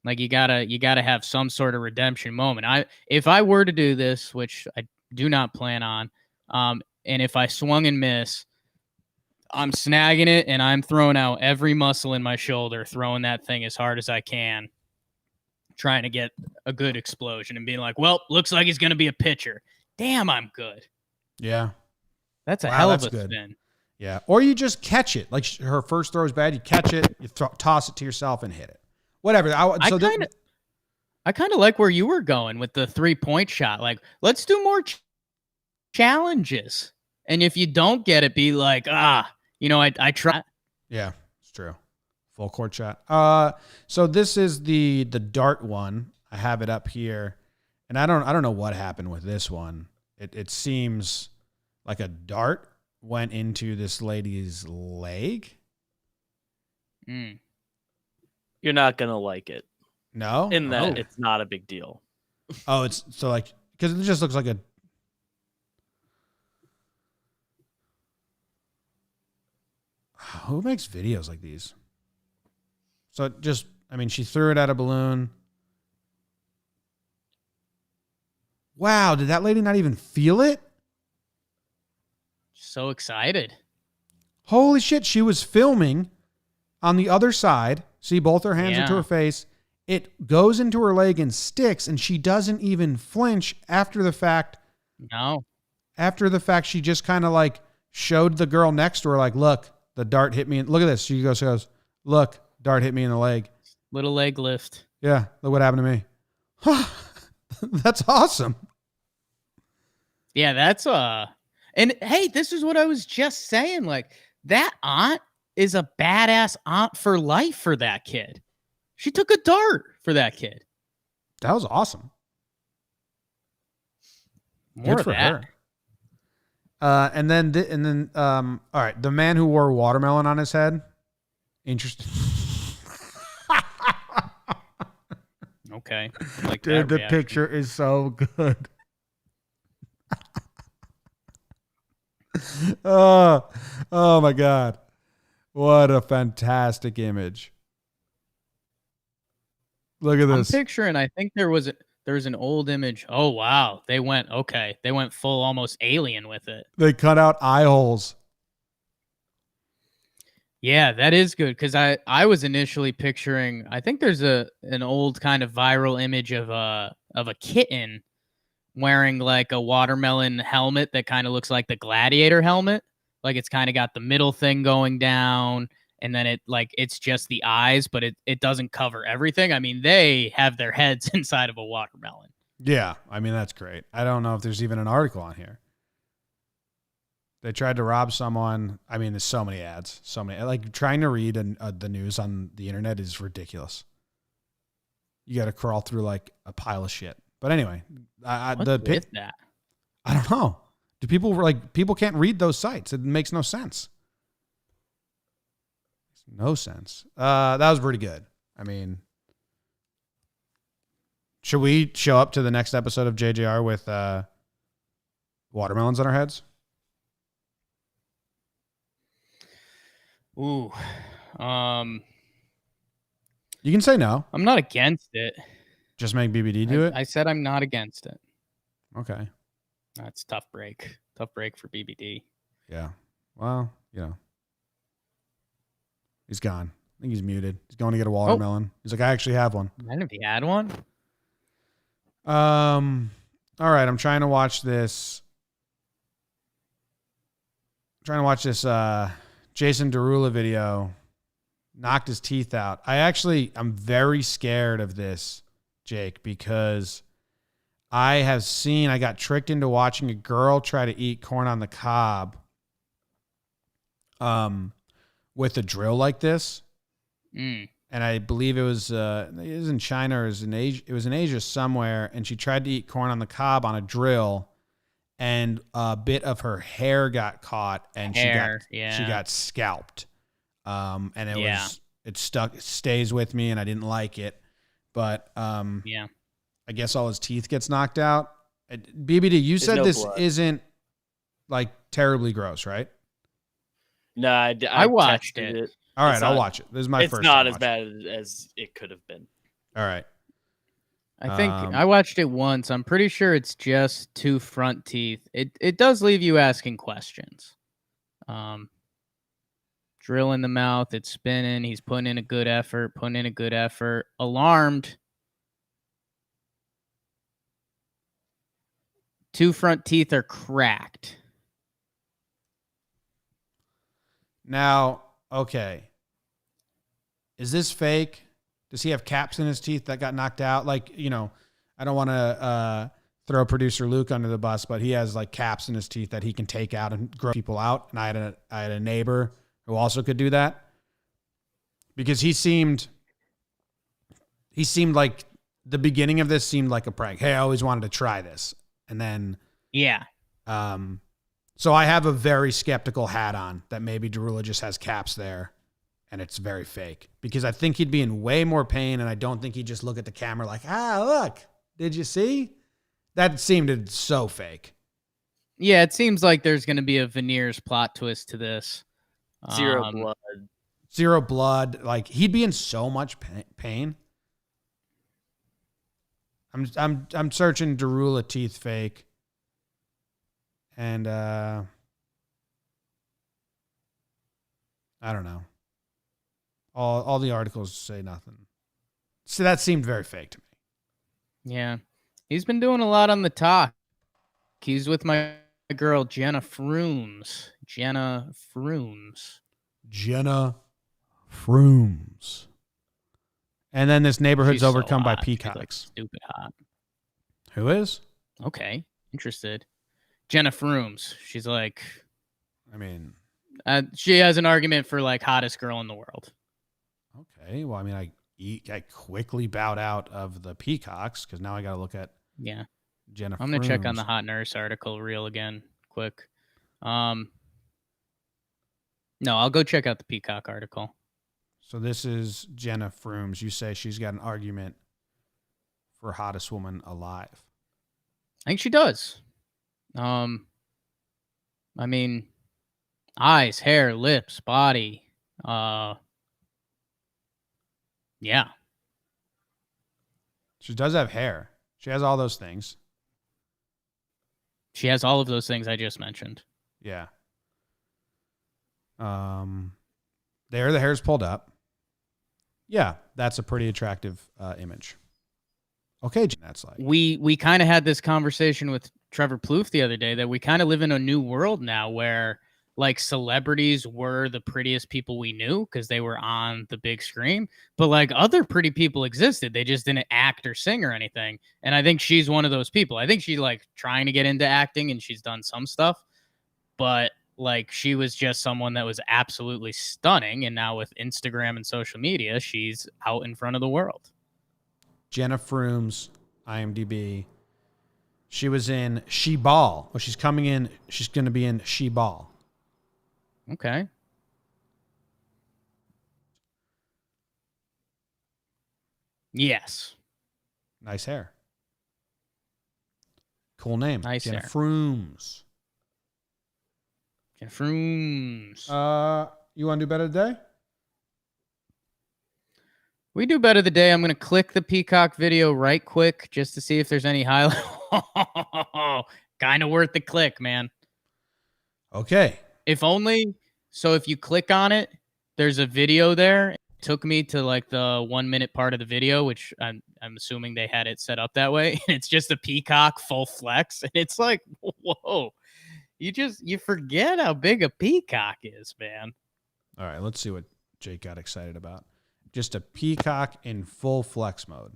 Like you gotta have some sort of redemption moment. If I were to do this, which I do not plan on, and if I swung and miss, I'm snagging it and I'm throwing out every muscle in my shoulder, throwing that thing as hard as I can, trying to get a good explosion and being like, well, looks like he's gonna be a pitcher. Damn, I'm good. Yeah. That's a Wow, hell of that's a good. spin. Yeah. Or you just catch it. Like her first throw is bad. You catch it, you toss it to yourself and hit it. Whatever. I kind of like where you were going with the 3-point shot. Like, let's do more challenges. And if you don't get it, be like, I tried. Yeah, it's true. Full court shot. So this is the dart one. I have it up here. And I don't know what happened with this one. It seems like a dart went into this lady's leg. Mm. You're not gonna like it. No? In that it's not a big deal. Oh, it's so like, because it just looks like a. Who makes videos like these? So it just, I mean, she threw it at a balloon. Wow, did that lady not even feel it? So excited. Holy shit, she was filming on the other side. See, both her hands are to Yeah. her face. It goes into her leg and sticks, and she doesn't even flinch after the fact. No. After the fact, she just kind of like showed the girl next to her, like, look, the dart hit me. Look at this. She goes, look, dart hit me in the leg. Little leg lift. Yeah, look what happened to me. That's awesome. Yeah, that's and hey, this is what I was just saying. Like, that aunt is a badass aunt for life for that kid. She took a dart for that kid. That was awesome. More Good of for that. her. And then, all right, the man who wore a watermelon on his head. Interesting. Okay. Like Dude, that the reaction. picture is so good. Oh my God. What a fantastic image. Look at I'm this. picturing, I think there was There's an old image. Oh wow, they went full almost alien with it. They cut out eye holes. Yeah, that is good because I was initially picturing. I think there's an old kind of viral image of a kitten wearing like a watermelon helmet that kind of looks like the gladiator helmet. Like it's kind of got the middle thing going down, and then it's just the eyes, but it doesn't cover everything. I mean, they have their heads inside of a watermelon. Yeah, I mean, that's great. I don't know if there's even an article on here. They tried to rob someone. I mean, there's so many ads. So many. Like, trying to read the news on the internet is ridiculous. You got to crawl through, like, a pile of shit. But anyway. What's with that? I don't know. Do people can't read those sites. It makes no sense. No sense. That was pretty good. I mean, should we show up to the next episode of JJR with watermelons on our heads? Ooh. You can say no. I'm not against it. Just make BBD do it? I said I'm not against it. Okay. That's tough break. Tough break for BBD. Yeah. Well, he's gone. I think he's muted. He's going to get a watermelon. He's like, I actually have one. Imagine if he had one. All right. I'm trying to watch this. Jason Derulo video. Knocked his teeth out. I'm very scared of this, Jake, because I got tricked into watching a girl try to eat corn on the cob with a drill like this. Mm. And I believe it was in China or it was in Asia somewhere, and she tried to eat corn on the cob on a drill, and a bit of her hair got caught, and she got scalped. And it stays with me, and I didn't like it. But I guess all his teeth gets knocked out. BBD, you said this isn't like terribly gross, right? No, I watched it. All right, I'll watch it. This is my first time. It's not as bad as it could have been. All right. I think I watched it once. I'm pretty sure it's just 2 front teeth. It does leave you asking questions. Drill in the mouth. It's spinning. He's putting in a good effort. Alarmed. 2 front teeth are cracked. Now, okay. Is this fake? Does he have caps in his teeth that got knocked out? Like, I don't want to throw producer Luke under the bus, but he has like caps in his teeth that he can take out and grow people out. And I had a neighbor who also could do that, because he seemed like the beginning of this seemed like a prank. Hey, I always wanted to try this. And then, so I have a very skeptical hat on that maybe Derulo just has caps there and it's very fake, because I think he'd be in way more pain. And I don't think he'd just look at the camera like, look, did you see? That seemed so fake. Yeah. It seems like there's going to be a veneers plot twist to this. Zero blood. Like, he'd be in so much pain. I'm searching Derulo teeth fake. And I don't know. All the articles say nothing. So that seemed very fake to me. Yeah. He's been doing a lot on the talk. He's with my girl Jenna Frooms. Jenna Frooms. And then this neighborhood's overcome by peacocks. Like stupid hot. Who is? Okay. Interested. Jenna Frooms. She's like, I mean, she has an argument for like hottest girl in the world. Okay. Well, I mean, I quickly bowed out of the peacocks because now I got to look at Jenna. I'm going to check on the Hot Nurse article reel again quick. No, I'll go check out the Peacock article. So this is Jenna Frooms. You say she's got an argument for hottest woman alive. I think she does. I mean, eyes, hair, lips, body. Yeah. She does have hair. She has all those things. She has all of those things I just mentioned. Yeah. There, the hair's pulled up. Yeah, that's a pretty attractive image. Okay, that's like We kind of had this conversation with Trevor Plouffe the other day that we kind of live in a new world now where like celebrities were the prettiest people we knew because they were on the big screen, but like other pretty people existed. They just didn't act or sing or anything. And I think she's one of those people. I think she's like trying to get into acting and she's done some stuff, but like she was just someone that was absolutely stunning. And now with Instagram and social media, she's out in front of the world. Jenna Froome's IMDb. She was in She Ball. Well, she's coming in. She's going to be in She Ball. Okay. Yes. Nice hair. Cool name. Nice Jenna hair. Froome's. Jenna Froome's. You want to do better today? We do better the day. I'm going to click the Peacock video right quick just to see if there's any highlight. Kind of worth the click, man. Okay. If only. So if you click on it, there's a video there. It took me to like the 1 minute part of the video, which I'm assuming they had it set up that way. And it's just a peacock full flex. And it's like, whoa, you forget how big a peacock is, man. All right. Let's see what Jake got excited about. Just a peacock in full flex mode.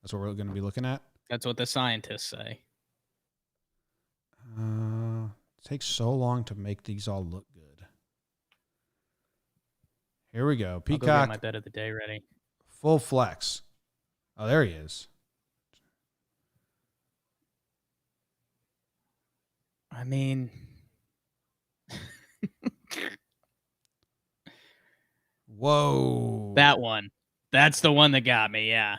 That's what we're going to be looking at. That's what the scientists say. It takes so long to make these all look good. Here we go. I'll Peacock. go get my bet of the day ready. Full flex. Oh, there he is. I mean, whoa. that one. That's the one that got me, yeah.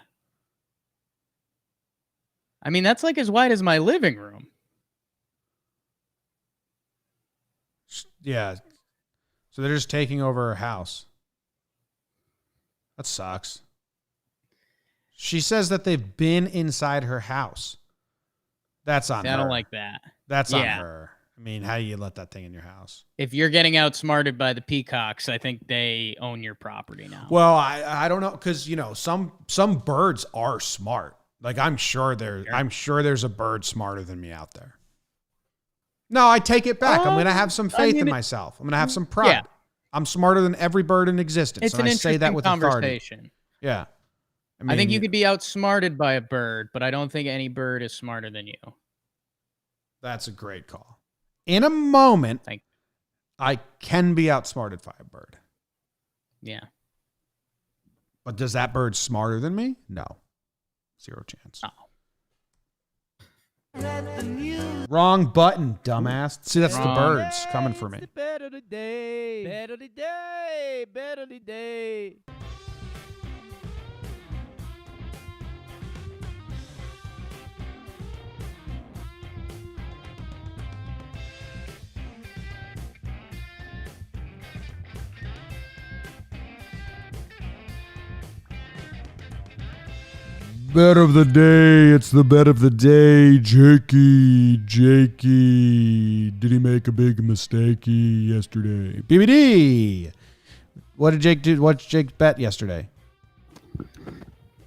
I mean, that's like as wide as my living room. Yeah. So they're just taking over her house. That sucks. She says that they've been inside her house. That's on her. I don't like that. That's on Yeah. her. I mean, how do you let that thing in your house? If you're getting outsmarted by the peacocks, I think they own your property now. Well, I don't know, because you know some birds are smart. Like I'm sure there's a bird smarter than me out there. No, I take it back. I'm gonna have some faith in myself. I'm gonna have some pride. Yeah. I'm smarter than every bird in existence. It's and an I interesting say that with conversation. authority. Yeah. I think you could be outsmarted by a bird, but I don't think any bird is smarter than you. That's a great call. In a moment, Thank you. I can be outsmarted by a bird. Yeah. But does that bird smarter than me? No. Zero chance. Oh. Wrong button, dumbass. See, that's the Wrong. birds coming for me. Better the day, better the day, better the day. Bet of the day. It's the bet of the day. Jakey. Did he make a big mistake yesterday? BBD. What did Jake do? What's Jake bet yesterday?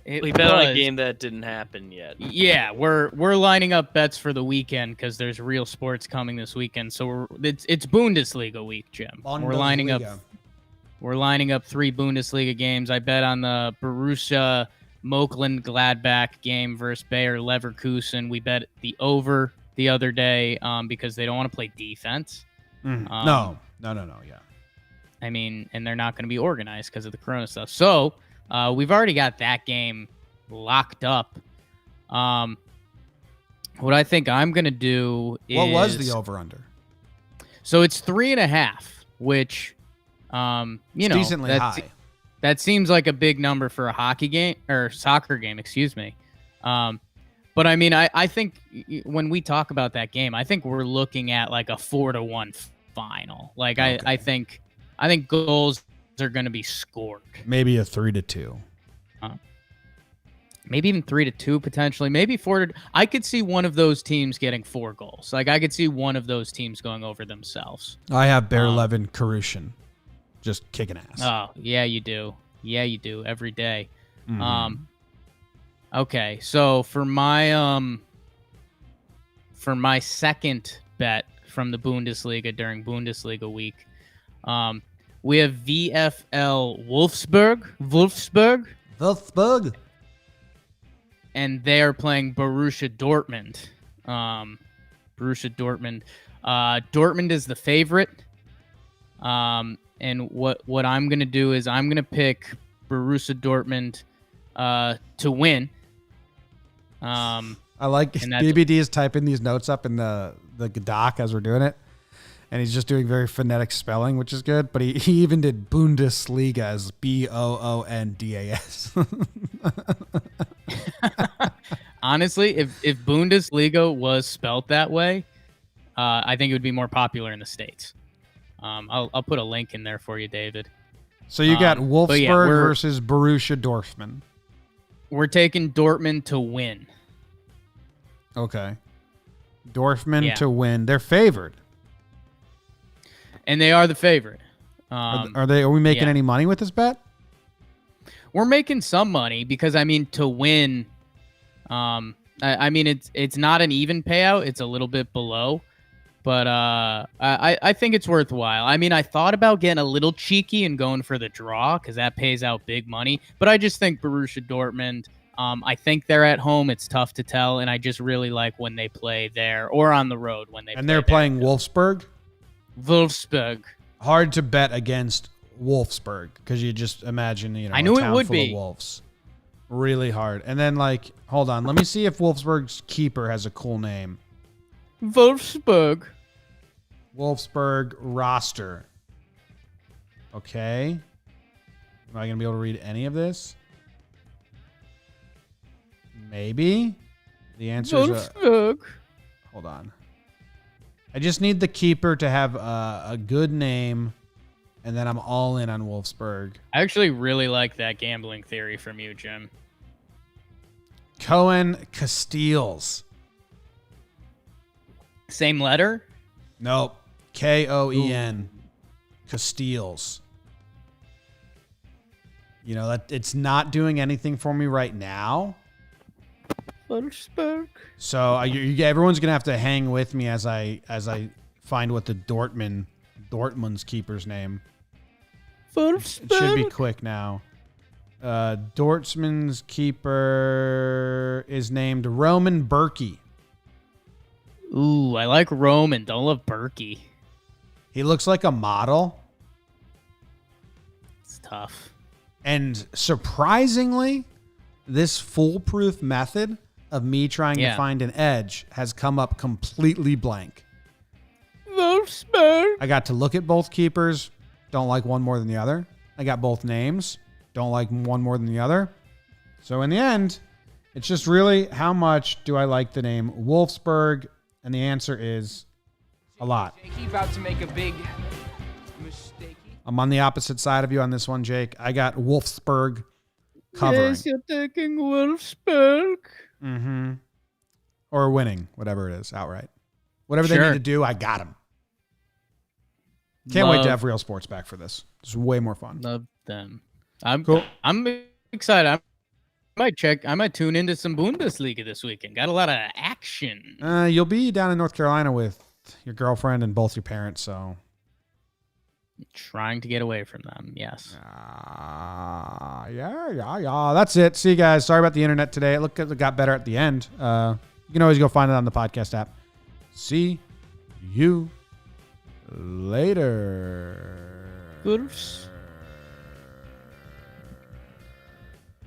It We bet on a was- game that didn't happen yet. Yeah, we're lining up bets for the weekend because there's real sports coming this weekend. So it's Bundesliga week, Jim. We're lining up 3 Bundesliga games. I bet on the Borussia Mönchengladbach game versus Bayer Leverkusen. We bet the over the other day because they don't want to play defense. No. Yeah. I mean, and they're not going to be organized because of the Corona stuff. So we've already got that game locked up. What I think I'm going to do is... What was the over-under? So it's 3.5, which, Decently high. That seems like a big number for a hockey game or soccer game, excuse me. But I mean, I think when we talk about that game, I think we're looking at like a 4-1 final. Like Okay. I think goals are going to be scored. Maybe a 3-2. maybe even 3-2 potentially, maybe 4. I could see one of those teams getting 4 goals. Like I could see one of those teams going over themselves. I have Bear-Levin Karushin just kicking ass. Oh, yeah, you do. Yeah, you do every day. Okay, so for my second bet from the Bundesliga during Bundesliga week, we have VfL Wolfsburg, and they are playing Borussia Dortmund. Dortmund is the favorite. And what I'm gonna do is I'm gonna pick Borussia Dortmund to win. I like BBD is typing these notes up in the doc as we're doing it, and he's just doing very phonetic spelling, which is good. But he even did Bundesliga as BOONDAS. Honestly, if Bundesliga was spelt that way, I think it would be more popular in the States. I'll put a link in there for you, David. So you got Wolfsburg versus Borussia Dortmund. We're taking Dortmund to win. Okay. Dortmund to win. They're favored. And they are the favorite. Are we making any money with this bet? We're making some money because to win, it's not an even payout. It's a little bit below. But I think it's worthwhile. I thought about getting a little cheeky and going for the draw because that pays out big money. But I just think Borussia Dortmund, I think they're at home. It's tough to tell. And I just really like when they play there or on the road when they play. And they're playing Wolfsburg? Wolfsburg. Hard to bet against Wolfsburg because you just imagine, I knew it would full be. Of wolves. Really hard. And then, hold on. Let me see if Wolfsburg's keeper has a cool name. Wolfsburg roster. Okay. Am I going to be able to read any of this? Maybe. The answer is Wolfsburg. Hold on. I just need the keeper to have a good name, and then I'm all in on Wolfsburg. I actually really like that gambling theory from you, Jim. Cohen Casteels. Same letter? Nope. Koen. Casteels. That it's not doing anything for me right now. Wolfsburg. So everyone's gonna have to hang with me as I find what the Dortmund's keeper's name. Wolfsburg. It should be quick now. Dortmund's keeper is named Roman Berkey. Ooh, I like Roman. Don't love Berkey. He looks like a model. It's tough. And surprisingly, this foolproof method of me trying to find an edge has come up completely blank. Wolfsburg. I got to look at both keepers. Don't like one more than the other. I got both names. Don't like one more than the other. So in the end, it's just really how much do I like the name Wolfsburg? And the answer is a lot. Jakey about to make a big mistake. I'm on the opposite side of you on this one, Jake. I got Wolfsburg covering. Yes, you're taking Wolfsburg. Mm-hmm. Or winning, whatever it is, outright. Whatever they need to do, I got them. Can't wait to have real sports back for this. It's way more fun. Love them. I'm excited. I might tune into some Bundesliga this weekend. Got a lot of action. You'll be down in North Carolina with your girlfriend and both your parents, so. Trying to get away from them, yes. Yeah. That's it. See you guys. Sorry about the internet today. It got better at the end. You can always go find it on the podcast app. See you later. Good.